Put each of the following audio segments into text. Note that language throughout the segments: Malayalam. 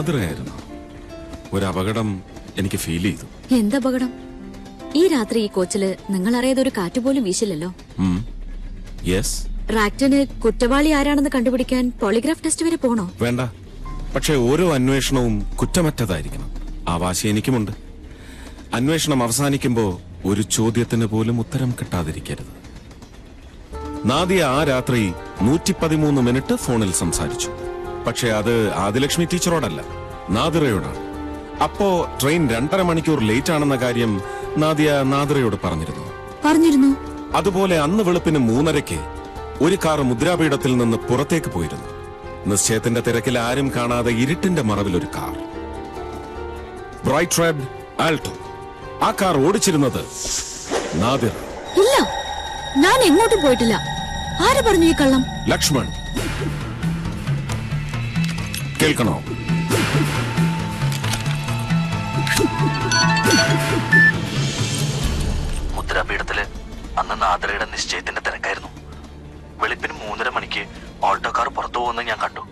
നാദിറയായിരുന്നു. ഒരു അപകടം എനിക്ക് ഫീൽ ചെയ്തു. എന്തപകടം? ഈ രാത്രി ഈ കോച്ചില് നിങ്ങൾ അറിയാതെ ഒരു കാറ്റുപോലും വീശില്ലല്ലോ. യെസ്. റാക്ടന് കുറ്റവാളി ആരാണെന്ന് കണ്ടുപിടിക്കാൻ പോളിഗ്രാഫ് ടെസ്റ്റ് വരെ പോണോ? വേണ്ട. പക്ഷെ ഓരോ അന്വേഷണവും കുറ്റമറ്റതായിരിക്കണം. ആ വാശി എനിക്കുമുണ്ട്. അന്വേഷണം അവസാനിക്കുമ്പോ ഒരു ചോദ്യത്തിന് പോലും ഉത്തരം കിട്ടാതിരിക്കരുത്. നാദിയ ആ രാത്രി 113 മിനിറ്റ് ഫോണിൽ സംസാരിച്ചു. പക്ഷെ അത് ആദിലക്ഷ്മി ടീച്ചറോടല്ല, നാദിറയോടാണ്. അപ്പോ ട്രെയിൻ 2.5 മണിക്കൂർ ലേറ്റ് ആണെന്ന കാര്യം നാദിയ നാദിറയോട് പറഞ്ഞിരുന്നു. അതുപോലെ അന്ന് വെളുപ്പിന് 3:30 ഒരു കാർ മുദ്രാപീഠത്തിൽ നിന്ന് പുറത്തേക്ക് പോയിരുന്നു. നിശ്ചയത്തിന്റെ തിരക്കിൽ ആരും കാണാതെ ഇരുട്ടിന്റെ മറവിൽ ഒരു കാർ, ബ്രൈറ്റ് റെഡ് ആൾട്ടോ. ആ കാർ ഓടിച്ചിരുന്നത് നാദിറ. ഇല്ല, ഞാൻ എങ്ങോട്ടും പോയിട്ടില്ല. ആര് പറഞ്ഞു ഈ കള്ളം? ലക്ഷ്മൺ, കേൾക്കണോ? മുദ്രാപീഠത്തില് അന്ന് നാദിറയുടെ നിശ്ചയത്തിന്റെ തിരക്കായിരുന്നു. വെളുപ്പിന് 3:30 മണിക്ക് ഓൾട്ടോ കാർ പുറത്തു പോകുന്നത് ഞാൻ കണ്ടു.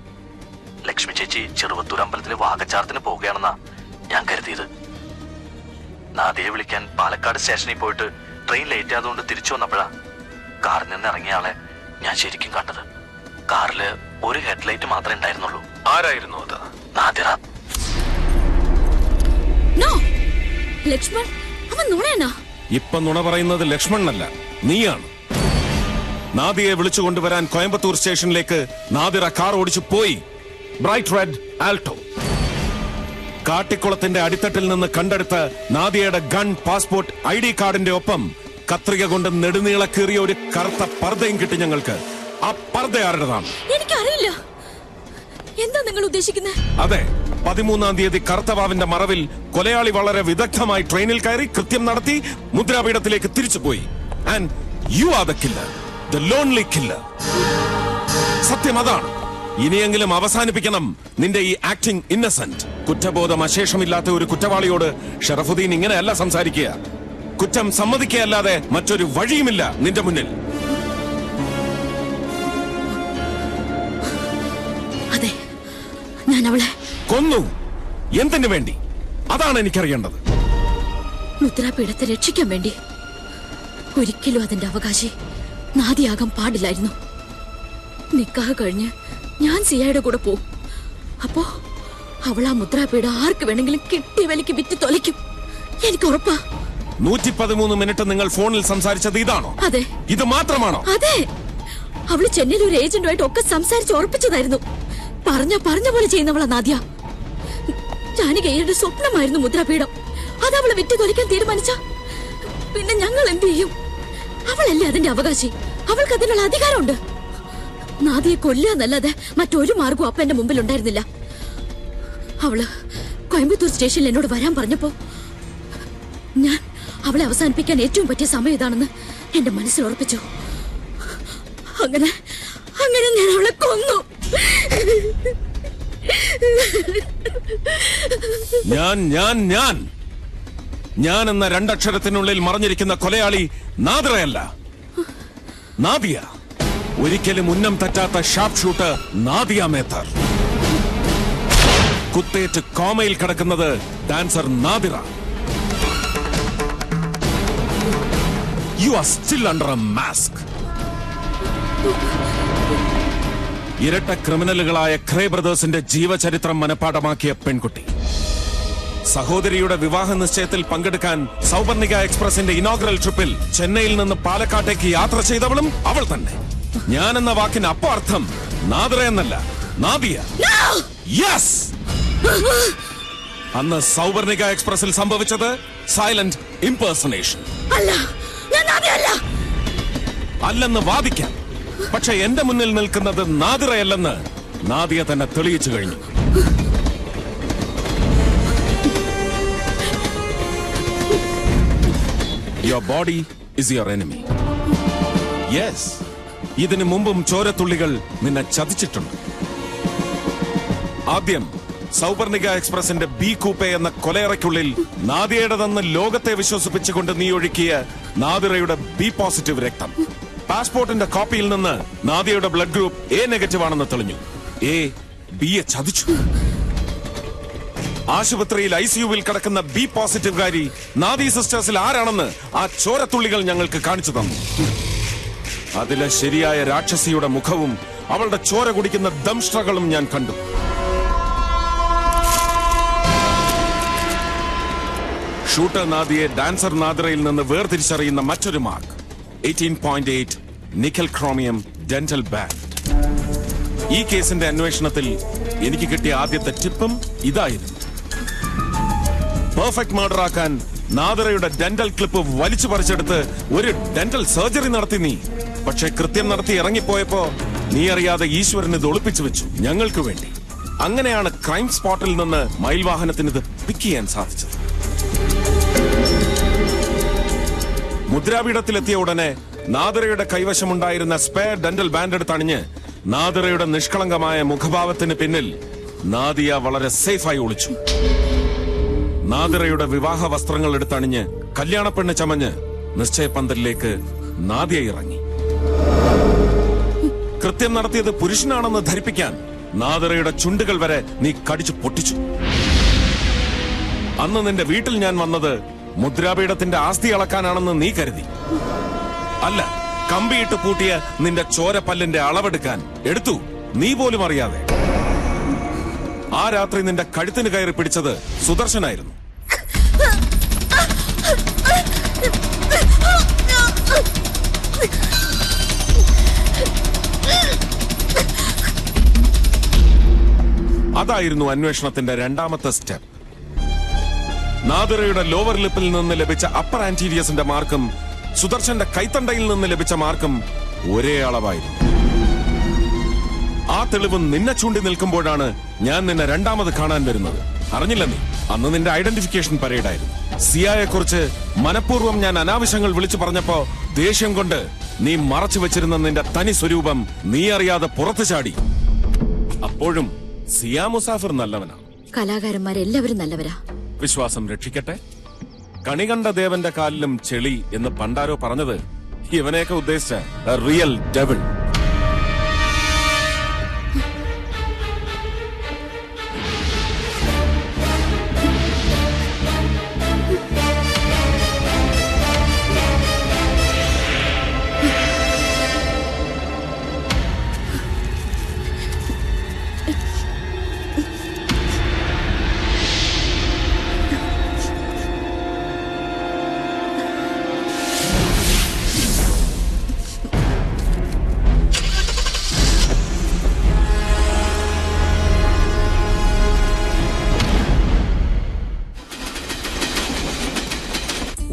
ലക്ഷ്മി ചേച്ചി ചെറുവത്തൂർ അമ്പലത്തില് വാകച്ചാർത്തിന് പോവുകയാണെന്നാ ഞാൻ കരുതിയത്. നാദിയെ വിളിക്കാൻ പാലക്കാട് സ്റ്റേഷനിൽ പോയിട്ട് ട്രെയിൻ ലേറ്റ് ആയതുകൊണ്ട് തിരിച്ചു വന്നപ്പോഴാ കാറിൽ നിന്ന് ഇറങ്ങിയ ആളെ ഞാൻ ശരിക്കും കണ്ടത്. കാറില് ഒരു ഹെഡ്ലൈറ്റ് മാത്രമേ ഉണ്ടായിരുന്നുള്ളൂ. ആരായിരുന്നു അത്? നാദിറ. ലക്ഷ്മൺ, അവൻ നുണയനാ. ഇപ്പൊ നുണ പറയുന്നത് ലക്ഷ്മണനല്ല, നീയാണ്. നാദിയെ വിളിച്ചുകൊണ്ടുവരാൻ കോയമ്പത്തൂർ സ്റ്റേഷനിലേക്ക് നാദിറ കാർ ഓടിച്ചു പോയി. Bright red Alto. കാട്ടിക്കുളത്തിന്റെ അടിത്തട്ടിൽ നിന്ന് കണ്ടെടുത്ത നാദിയയുടെ ഗൺ, പാസ്പോർട്ട്, ID കാർഡിന്റെ ഒപ്പം കത്രിക കൊണ്ട് നെടുനീളക്കേറിയ ഒരു കറുത്ത പർദ്ദയും കിട്ടി ഞങ്ങൾക്ക്. ആ പർദ്ദ ആരുടേതാണ്? എനിക്കറിയില്ല. എന്താ നിങ്ങൾ ഉദ്ദേശിക്കുന്നത്? അതെ, 13-ാം തീയതി കറുത്തവാവിന്റെ മറവിൽ കൊലയാളി വളരെ വിദഗ്ധമായി ട്രെയിനിൽ കയറി കൃത്യം നടത്തി മുദ്രാപീഠത്തിലേക്ക് തിരിച്ചുപോയി. And you are the killer, the lonely killer. സത്യം അതാണ്. ഇനിയെങ്കിലും അവസാനിപ്പിക്കണം നിന്റെ ഈ ആക്ടിംഗ് ഇന്നസെന്റ്. കുറ്റബോധം അശേഷമില്ലാത്ത ഒരു കുറ്റവാളിയോട് ഷറഫുദ്ദീൻ ഇങ്ങനെയല്ല സംസാരിക്കുക. കുറ്റം സമ്മതിക്കുകയല്ലാതെ മറ്റൊരു വഴിയുമില്ല നിന്റെ മുന്നിൽ. അതെ, ഞാൻ അവളെ കൊന്നു. എന്തിനു വേണ്ടി? അതാണ് എനിക്കറിയേണ്ടത്. മുദ്രാപീഠത്തെ രക്ഷിക്കാൻ വേണ്ടി. ഒരിക്കലും അതിന്റെ അവകാശി നാദിയാകാൻ പാടില്ലായിരുന്നു. നിക്കാഹ് കഴിഞ്ഞ് ഞാൻ സിയായുടെ കൂടെ പോവും. അപ്പോ അവൾ ആ മുദ്രാപീഠം ആർക്ക് വേണമെങ്കിലും കിട്ടിയ വിലക്ക് വിറ്റ് തൊലയ്ക്കും. എനിക്ക് ഉറപ്പാ. 113 മിനിറ്റ് നിങ്ങൾ ഫോണിൽ സംസാരിച്ചത് ഇതാണോ? അതെ. ഇത് മാത്രമാണോ? അതെ. അവള് ചെന്നൈയിൽ ഒരു ഏജന്റുമായിട്ട് ഒക്കെ സംസാരിച്ച് ഉറപ്പിച്ചതായിരുന്നു. പറഞ്ഞ പോലെ ചെയ്യുന്നവളാ നാദിയ. ജാനകിയുടെ സ്വപ്നമായിരുന്നു മുദ്രാപീഠം. അത് അവളെ വിറ്റ് തൊലിക്കാൻ തീരുമാനിച്ച പിന്നെ ഞങ്ങൾ എന്ത് ചെയ്യും? അവളല്ലേ അതിന്റെ അവകാശി. അവൾക്ക് അതിനുള്ള അധികാരമുണ്ട്. നാദിയെ കൊല്ലാന്നല്ലാതെ മറ്റൊരു മാർഗവും അപ്പ എന്റെ മുമ്പിൽ ഉണ്ടായിരുന്നില്ല. അവള് കോയമ്പത്തൂർ സ്റ്റേഷനിൽ എന്നോട് വരാൻ പറഞ്ഞപ്പോ ഞാൻ അവളെ അവസാനിപ്പിക്കാൻ ഏറ്റവും പറ്റിയ സമയം ഇതാണെന്ന് എന്റെ മനസ്സിൽ ഉറപ്പിച്ചു. അങ്ങനെ ഞാൻ അവളെ കൊന്നു. ഞാൻ എന്ന രണ്ടക്ഷരത്തിനുള്ളിൽ മറഞ്ഞിരിക്കുന്ന കൊലയാളി നാദിറയല്ല, നാദിയ. ഒരിക്കലും ഉന്നം തെറ്റാത്ത ഷാർപ്പ് ഷൂട്ടർ നാദിയ മേത്തർ. കുത്തേറ്റ് കോമയിൽ കിടക്കുന്നത് dancer Nadira. You are still under A mask. ഇരട്ട ക്രിമിനലുകളായ ഖ്രേ ബ്രദേഴ്സിന്റെ ജീവചരിത്രം മനഃപ്പാഠമാക്കിയ പെൺകുട്ടി. സഹോദരിയുടെ വിവാഹ നിശ്ചയത്തിൽ പങ്കെടുക്കാൻ സൗപർണിക എക്സ്പ്രസിന്റെ ഇനോഗ്രൽ ട്രിപ്പിൽ ചെന്നൈയിൽ നിന്ന് പാലക്കാട്ടേക്ക് യാത്ര ചെയ്തവളും അവൾ തന്നെ. ഞാൻ എന്ന വാക്കിന് അപ്പോ അർത്ഥം നാദിറ എന്നല്ല, നാദിയ. യെസ്. അന്ന് സൗപർണിക എക്സ്പ്രസിൽ സംഭവിച്ചത് സൈലന്റ് ഇംപേഴ്സണേഷൻ. അല്ലെന്ന് വാദിക്കാം. പക്ഷെ എന്റെ മുന്നിൽ നിൽക്കുന്നത് നാദിറയല്ലെന്ന് നാദിയ തന്നെ തെളിയിച്ചു കഴിഞ്ഞു. Your body is your enemy. Yes. ഇതിനു മുമ്പും ചോരത്തുള്ളികൾ നിന്നെ ചതിച്ചിട്ടുണ്ട്. ആദ്യം സൗപർണിക എക്സ്പ്രസിന്റെ ബി കൂപ്പെ എന്ന കൊലയറയ്ക്കുള്ളിൽ നാദിയയുടെതെന്ന് ലോകത്തെ വിശ്വസിപ്പിച്ചുകൊണ്ട് നീ ഒഴുക്കിയ നാദിറയുടെ ബി പോസിറ്റീവ് രക്തം. പാസ്പോർട്ടിന്റെ കോപ്പിയിൽ നിന്ന് നാദിയയുടെ ബ്ലഡ് ഗ്രൂപ്പ് A നെഗറ്റീവ് ആണെന്ന് തെളിഞ്ഞു. A B യെ ചതിച്ചു. ആശുപത്രിയിൽ ICUവിൽ കിടക്കുന്ന B പോസിറ്റീവുകാരി നാദി സിസ്റ്റേഴ്സിൽ ആരാണെന്ന് ആ ചോരത്തുള്ളികൾ ഞങ്ങൾക്ക് കാണിച്ചു തന്നു. അതിലെ ശരിയായ രാക്ഷസിയുടെ മുഖവും അവളുടെ ചോര കുടിക്കുന്ന ദംഷ്ട്രകളും ഞാൻ കണ്ടു. ഷൂട്ടർ നാദിയെ ഡാൻസർ നാദിറയിൽ നിന്ന് വേർതിരിച്ചറിയുന്ന മറ്റൊരു mark 18.8 nickel chromium dental band. ഈ കേസിന്റെ അന്വേഷണത്തിൽ എനിക്ക് കിട്ടിയ ആദ്യത്തെ ടിപ്പും ഇതായിരുന്നു. പെർഫെക്റ്റ് മർഡർ ആക്കാൻ നാദിറയുടെ ഡെന്റൽ ക്ലിപ്പ് വലിച്ചു പറിച്ചെടുത്ത് ഒരു ഡെന്റൽ സർജറി നടത്തി നീ. പക്ഷെ കൃത്യം നടത്തി ഇറങ്ങിപ്പോയപ്പോ നീ അറിയാതെ ഈശ്വരന് ഇത് ഒളിപ്പിച്ചു വെച്ചു ഞങ്ങൾക്ക് വേണ്ടി. അങ്ങനെയാണ് ക്രൈം സ്പോട്ടിൽ നിന്ന് മയിൽ വാഹനത്തിന് ഇത് പിക്ക് ചെയ്യാൻ സാധിച്ചത്. മുദ്രാപീഠത്തിലെത്തിയ ഉടനെ നാദിറയുടെ കൈവശമുണ്ടായിരുന്ന സ്പെയർ ഡെന്റൽ ബാൻഡ് എടുത്തണിഞ്ഞ് നാദിറയുടെ നിഷ്കളങ്കമായ മുഖഭാവത്തിന് പിന്നിൽ നാദിയ വളരെ സേഫായി ഒളിച്ചു. നാദിറയുടെ വിവാഹ വസ്ത്രങ്ങൾ എടുത്തണിഞ്ഞ് കല്യാണപ്പെണ്ണ് ചമഞ്ഞ് നിശ്ചയപന്തലിലേക്ക് നാദിയ ഇറങ്ങി. കൃത്യം നടത്തിയത് പുരുഷനാണെന്ന് ധരിപ്പിക്കാൻ നാദിറയുടെ ചുണ്ടുകൾ വരെ നീ കടിച്ചു പൊട്ടിച്ചു. അന്ന് നിന്റെ വീട്ടിൽ ഞാൻ വന്നത് മുദ്രാപീഠത്തിന്റെ ആസ്തി അളക്കാനാണെന്ന് നീ കരുതി. അല്ല, കമ്പിയിട്ട് പൂട്ടിയ നിന്റെ ചോരപ്പല്ലിന്റെ അളവെടുക്കാൻ എടുത്തു, നീ പോലും അറിയാതെ. ആ രാത്രി നിന്റെ കഴുത്തിന് കയറി പിടിച്ചത് സുദർശനായിരുന്നു. അതായിരുന്നു അന്വേഷണത്തിന്റെ രണ്ടാമത്തെ സ്റ്റെപ്പ്. നാദിറയുടെ ലോവർ ലിപ്പിൽ നിന്ന് ലഭിച്ച അപ്പർ ആന്റീരിയസിന്റെ മാർക്കും സുദർശന്റെ കൈത്തണ്ടയിൽ നിന്ന് ലഭിച്ച മാർക്കും ഒരേ അളവായിരുന്നു. ആ തെളിവ് നിന്നെ ചൂണ്ടി നിൽക്കുമ്പോഴാണ് ഞാൻ നിന്നെ രണ്ടാമത് കാണാൻ വരുന്നത്. അറിഞ്ഞില്ല നീ, അന്ന് നിന്റെ ഐഡന്റിഫിക്കേഷൻ പരേഡായിരുന്നു. സിയായെ കുറിച്ച് മനഃപൂർവ്വം ഞാൻ അനാവശ്യങ്ങൾ വിളിച്ചു പറഞ്ഞപ്പോ ദേഷ്യം കൊണ്ട് നീ മറച്ചു വെച്ചിരുന്ന നിന്റെ തനി സ്വരൂപം നീ അറിയാതെ പുറത്തു ചാടി. അപ്പോഴും സിയ മുസാഫിർ നല്ലവനാണ്. കലാകാരന്മാരെല്ലാവരും നല്ലവരാ. വിശ്വാസം രക്ഷിക്കട്ടെ. കണികണ്ട ദേവന്റെ കാലിലും ചെളി എന്ന് പണ്ടാരോ പറഞ്ഞത് ഇവനെയൊക്കെ ഉദ്ദേശിച്ച റിയൽ ഡെവിൾ.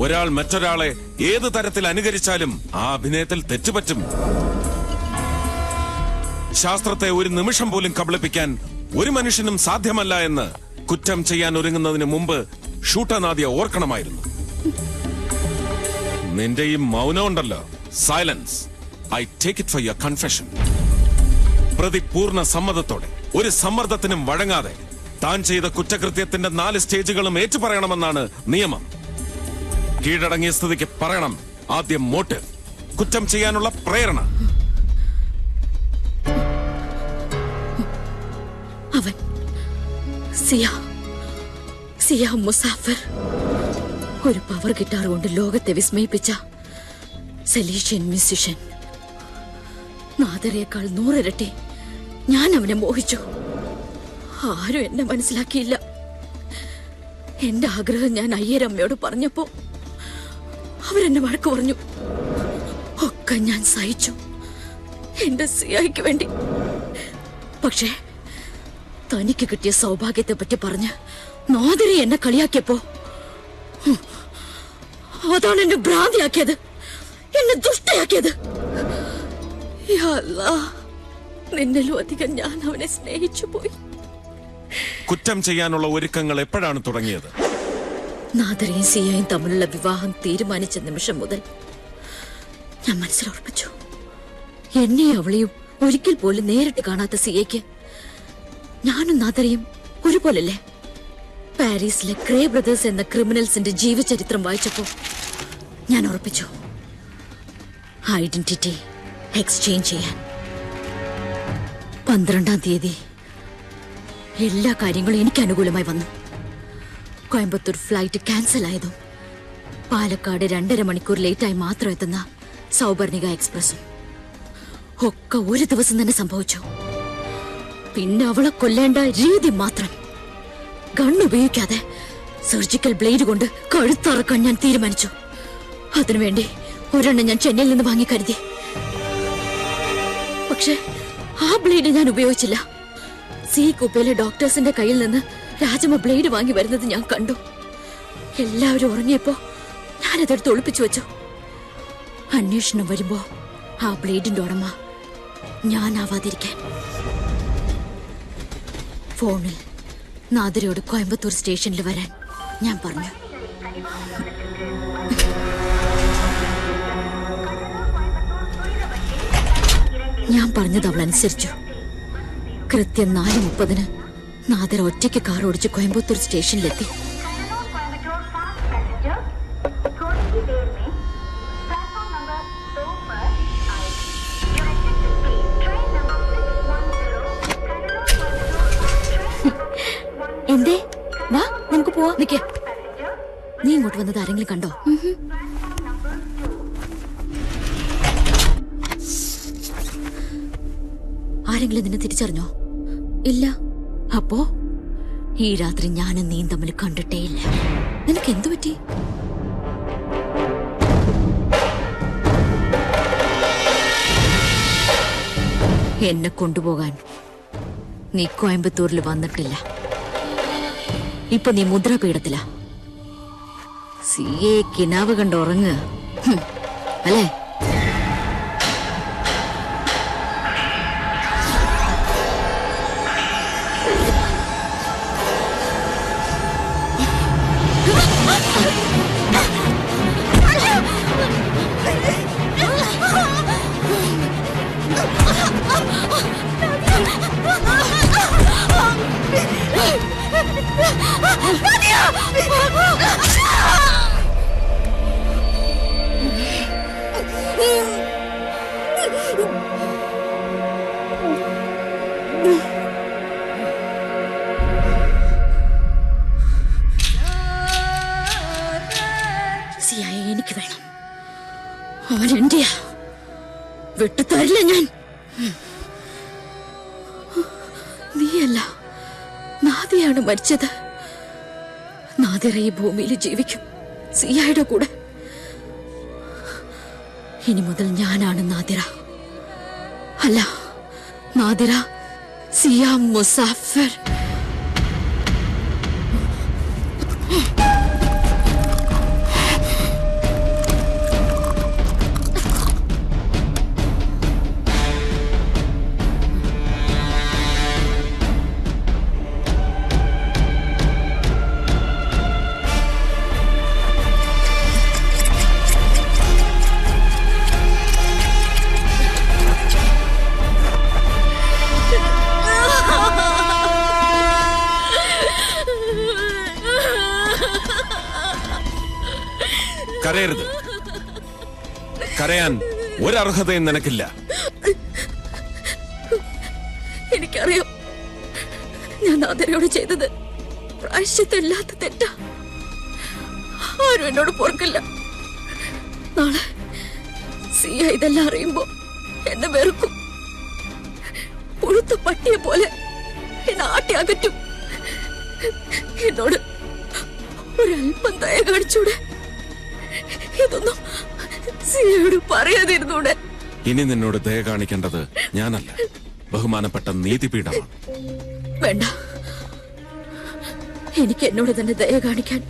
ഒരാൾ മറ്റൊരാളെ ഏത് തരത്തിൽ അനുകരിച്ചാലും ആ അഭിനയത്തിൽ തെറ്റുപറ്റും. ശാസ്ത്രത്തെ ഒരു നിമിഷം പോലും കബളിപ്പിക്കാൻ ഒരു മനുഷ്യനും സാധ്യമല്ല എന്ന് കുറ്റം ചെയ്യാൻ ഒരുങ്ങുന്നതിന് മുമ്പ് ഷൂട്ടർ നാദിയ ഓർക്കണമായിരുന്നു. നിന്റെ ഈ മൗനം ഉണ്ടല്ലോ, silence, I take it for your confession. പ്രതി പൂർണ്ണ സമ്മതത്തോടെ ഒരു സമ്മർദ്ദത്തിനും വഴങ്ങാതെ താൻ ചെയ്ത കുറ്റകൃത്യത്തിന്റെ 4 സ്റ്റേജുകളും ഏറ്റുപറയണമെന്നാണ് നിയമം. കീഴടങ്ങിയ സ്ഥിതിക്ക് പറയണം ആദ്യം മോട്ടീവ്, കുറ്റം ചെയ്യാനുള്ള പ്രേരണ. അവൻ സിയ മുസാഫിർ ഒരു പവർ ഗിറ്റാർ കൊണ്ട് ലോകത്തെ വിസ്മയിപ്പിച്ച സലീഷ്യൻ മ്യൂസിഷ്യൻ. നാദിറയേക്കാൾ 100 ഇരട്ടി ഞാൻ അവനെ മോഹിച്ചു. ആരും എന്നെ മനസ്സിലാക്കിയില്ല. എന്റെ ആഗ്രഹം ഞാൻ അയ്യരമ്മയോട് പറഞ്ഞപ്പോ അവരെന്നെ വഴക്ക് പറഞ്ഞു. ഒക്കെ ഞാൻ സഹിച്ചു എന്റെ സിയായിക്ക് വേണ്ടി. പക്ഷേ തനിക്ക് കിട്ടിയ സൗഭാഗ്യത്തെ പറ്റി പറഞ്ഞ് നാദിറ എന്നെ കളിയാക്കിയപ്പോ അതാണ് എന്നെ ഭ്രാന്തിയാക്കിയത്, എന്നെ ദുഷ്ടയാക്കിയത്. യാ അല്ലാഹ്, നിന്നിലും അധികം ഞാൻ അവനെ സ്നേഹിച്ചു പോയി. കുറ്റം ചെയ്യാനുള്ള ഒരുക്കങ്ങൾ എപ്പോഴാണ് തുടങ്ങിയത്? നാദിറയും സിയയും തമ്മിലുള്ള വിവാഹം തീരുമാനിച്ച നിമിഷം മുതൽ ഞാൻ മനസ്സിലുറപ്പിച്ചു, എന്നെയും അവളെയും ഒരിക്കൽ പോലും നേരിട്ട് കാണാത്ത സിയയ്ക്ക് ഞാനും നാദിറയും ഒരുപോലല്ലേ. പാരീസിലെ ക്രേ ബ്രദേഴ്സ് എന്ന ക്രിമിനൽസിന്റെ ജീവചരിത്രം വായിച്ചപ്പോ ഞാൻ ഉറപ്പിച്ചു ഐഡന്റിറ്റി എക്സ്ചേഞ്ച് ചെയ്യാൻ. 12-ാം തീയതി എല്ലാ കാര്യങ്ങളും എനിക്ക് അനുകൂലമായി വന്നു. കോയമ്പത്തൂർ ഫ്ലൈറ്റ് ക്യാൻസൽ ആയതും പാലക്കാട് 2.5 മണിക്കൂർ ലേറ്റായി മാത്രം എത്തുന്ന സൗപർണിക എക്സ്പ്രസും ഒക്കെ ഒരു ദിവസം തന്നെ സംഭവിച്ചു. പിന്നെ അവളെ കൊല്ലേണ്ട രീതി മാത്രം ഗണ്ണുപയോഗിക്കാതെ സർജിക്കൽ ബ്ലേഡ് കൊണ്ട് കഴുത്തറക്കാൻ ഞാൻ തീരുമാനിച്ചു. അതിനുവേണ്ടി ഒരെണ്ണം ഞാൻ ചെന്നൈയിൽ നിന്ന് വാങ്ങി കരുതി. പക്ഷെ ആ ബ്ലേഡ് ഞാൻ ഉപയോഗിച്ചില്ല. സി കുപ്പയിലെ ഡോക്ടേഴ്സിന്റെ കയ്യിൽ നിന്ന് രാജമ്മ ബ്ലേഡ് വാങ്ങി വരുന്നത് ഞാൻ കണ്ടു. എല്ലാവരും ഉറങ്ങിയപ്പോ ഞാനതെടുത്ത് ഒളിപ്പിച്ചു വെച്ചു. അന്വേഷണം വരുമ്പോ ആ ബ്ലേഡിന്റെ ഉടമ ഞാനാവാതിരിക്കാൻ ഫോണിൽ നാദിരയോട് കോയമ്പത്തൂർ സ്റ്റേഷനിൽ വരാൻ ഞാൻ പറഞ്ഞു. ഞാൻ പറഞ്ഞത് അവൾ അനുസരിച്ചു. കൃത്യം 4:30 നാദിര ഒറ്റയ്ക്ക് കാർ ഓടിച്ച് കോയമ്പത്തൂർ സ്റ്റേഷനിലെത്തി. എന്തേ വാ നമുക്ക് പോവാ. നിക്കേ, നീ ഇങ്ങോട്ട് വന്നത് ആരെങ്കിലും കണ്ടോ? ആരെങ്കിലും നിന്നെ തിരിച്ചറിഞ്ഞോ? ഇല്ല. അപ്പോ ഈ രാത്രി ഞാനും നീയും തമ്മിൽ കണ്ടിട്ടേയില്ല. നിനക്ക് എന്തു പറ്റി? എന്നെ കൊണ്ടുപോകാൻ നീ കോയമ്പത്തൂരിൽ വന്നിട്ടില്ല. ഇപ്പൊ നീ മുദ്രാപീഠത്തിലാ. സിയെ കിനാവ് കണ്ട് ഉറങ്ങുക അല്ലേ? സിയായെ എനിക്ക് വേണം. അവൻ എന്റെയാ, വിട്ടുതരില്ല ഞാൻ. നീയല്ല, നാദിയാണ് മരിച്ചത്. നാദിറ ഈ ഭൂമിയിൽ ജീവിക്കും സിയായുടെ കൂടെ. ഇനി മുതൽ ഞാനാണ് നാദിറ. അല്ല, നാദിറ സിയ മുസാഫിർ. കരയരുത്. കരയാൻ ഒരർഹതയും നിനക്കില്ല. എനിക്കറിയാം ഞാൻ നാദിരയോട് ചെയ്തത് പ്രായശ്ചിത്തമില്ലാത്ത തെറ്റാ. ആരും എന്നോട് പൊറുക്കില്ല. നാളെ സിയ ഇതെല്ലാം അറിയുമ്പോ എന്നെ വെറുക്കും. പുഴുത്ത പട്ടിയെ പോലെ എന്നെ ആട്ടി അകറ്റും. എന്നോട് ഒരല്പം ദയ കാണിച്ചൂടെ? ഇതൊന്നും സിയയോട് പറയാതിരുന്നൂടെ? ഇനി നിന്നോട് ദയ കാണിക്കേണ്ടത് ഞാനല്ല, ബഹുമാനപ്പെട്ട നീതിപീഠമാണ്. വേണ്ട, എനിക്ക് എന്നോട് തന്നെ ദയ കാണിക്കാൻ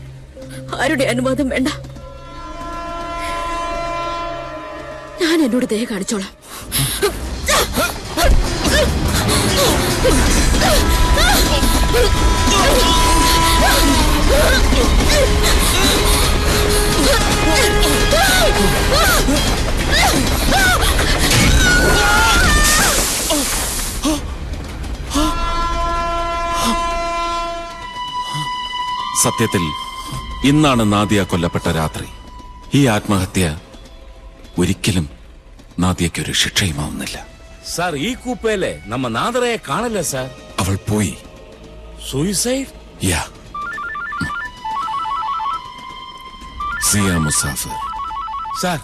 ആരുടെ അനുവാദം വേണ്ട. ഞാൻ എന്നോട് ദയ കാണിച്ചോളാം. സത്യത്തിൽ ഇന്നാണ് നാദിയ കൊല്ലപ്പെട്ട രാത്രി. ഈ ആത്മഹത്യ ഒരിക്കലും നാദിയയ്ക്കൊരു ശിക്ഷയുമാവുന്നില്ല. സാർ, ഈ കൂപ്പയിലെ നമ്മ നാദറയെ കാണില്ല സാർ. അവൾ പോയി. സൂയിസൈഡ്? യാ. സിയ മുസാഫിർ. സാർ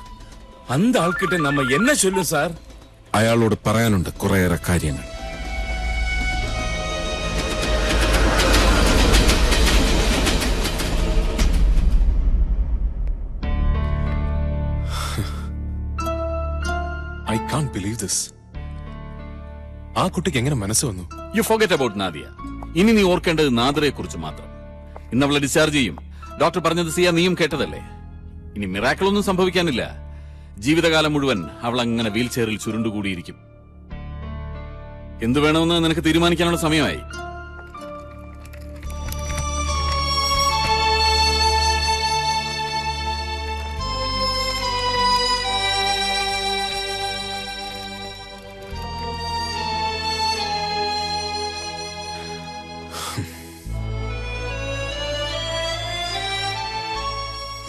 அந்த ஆள்கிட்ட நம்ம என்ன சொல்லும் சார்? അയാളോട് പറയാനുണ്ട് കുറേയേറെ കാര്യങ്ങൾ. I can't believe this. ആ കുട്ടിക്ക് എങ്ങനെ മനസ്സ് വന്നു? U forget about Nadia. ഇനി നീ ഓർക്കേണ്ടത് നാദറയെ കുറിച്ച് മാത്രം. ഇന്ന് അവളെ ഡിസ്ചാർജ് ചെയ്യും. ഡോക്ടർ പറഞ്ഞത് സിയ നീയും കേട്ടതല്ലേ. ഇനി മിറാക്കിൾ ഒന്നും സംഭവിക്കാനില്ല. ജീവിതകാലം മുഴുവൻ അവൾ അങ്ങനെ വീൽ ചെയറിൽ ചുരുണ്ടുകൂടിയിരിക്കും. എന്തു വേണമെന്ന് നിനക്ക് തീരുമാനിക്കാനുള്ള സമയമായി.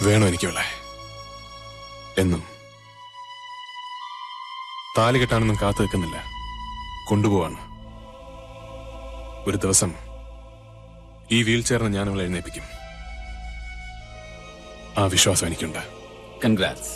വേണോ എനിക്കുള്ള എന്നും താലി കെട്ടാനൊന്നും കാത്തു നിൽക്കുന്നില്ല, കൊണ്ടുപോവാണ്. ഒരു ദിവസം ഈ വീൽ ചെയറിന് ഞാൻ അവളെ എഴുന്നേൽപ്പിക്കും. ആ വിശ്വാസം എനിക്കുണ്ട്. കൺഗ്രാറ്റ്സ്.